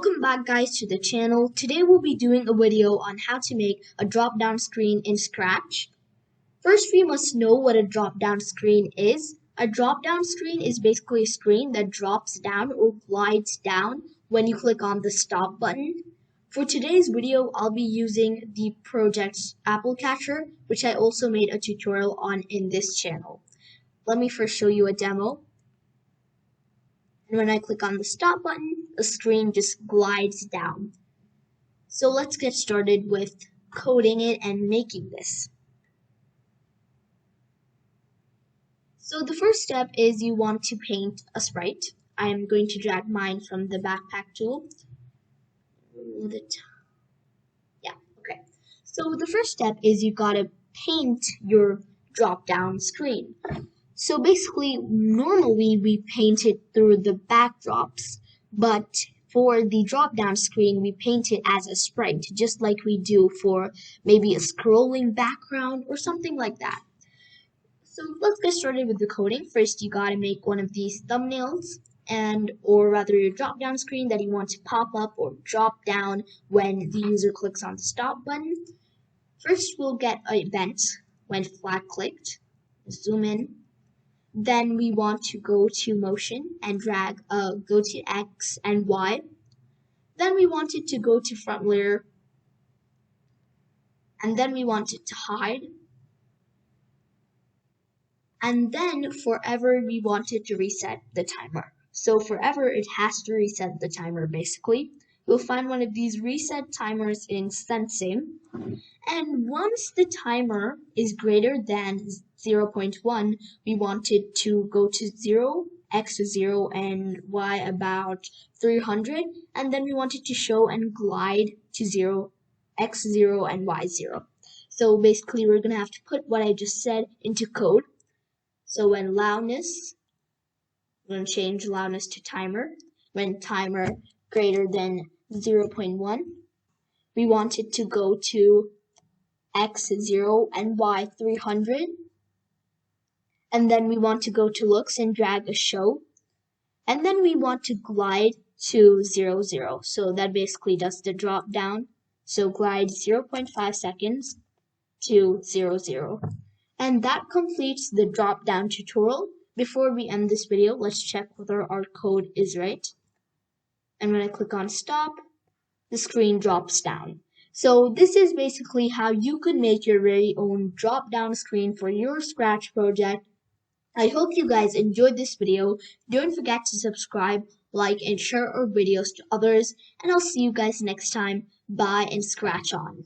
Welcome back guys to the channel. Today we'll be doing a video on how to make a drop-down screen in Scratch. First, we must know what a drop-down screen is. A drop-down screen is basically a screen that drops down or glides down when you click on the stop button. For today's video, I'll be using the project's Apple Catcher, which I also made a tutorial on in this channel. Let me first show you a demo. And when I click on the stop button, the screen just glides down. So let's get started with coding it and making this. So the first step is you want to paint a sprite. I am going to drag mine from the backpack tool. Okay. So the first step is you gotta paint your drop-down screen. So basically, normally we paint it through the backdrops, but for the drop-down screen, we paint it as a sprite, just like we do for maybe a scrolling background or something like that. So let's get started with the coding. First, you gotta make one of these thumbnails, or rather your drop-down screen that you want to pop up or drop down when the user clicks on the stop button. First, we'll get an event when flag clicked. Zoom in. Then we want to go to motion and drag go to X and Y. Then we want it to go to front layer. And then we want it to hide. And then forever we want it to reset the timer. So forever it has to reset the timer basically. We'll find one of these reset timers in sensing. And once the timer is greater than 0.1, we want it to go to 0, x to 0, and y about 300. And then we want it to show and glide to 0, x 0, and y 0. So basically we're going to have to put what I just said into code. So when loudness, I'm going to change loudness to timer. When timer greater than 0.1, we want it to go to x 0 and y 300. And then we want to go to looks and drag a show. And then we want to glide to 0, 0. So that basically does the drop down. So glide 0.5 seconds to 0, 0. And that completes the drop down tutorial. Before we end this video, let's check whether our code is right. And when I click on stop, the screen drops down. So this is basically how you could make your very own drop-down screen for your Scratch project. I hope you guys enjoyed this video. Don't forget to subscribe, like, and share our videos to others. And I'll see you guys next time. Bye and Scratch on.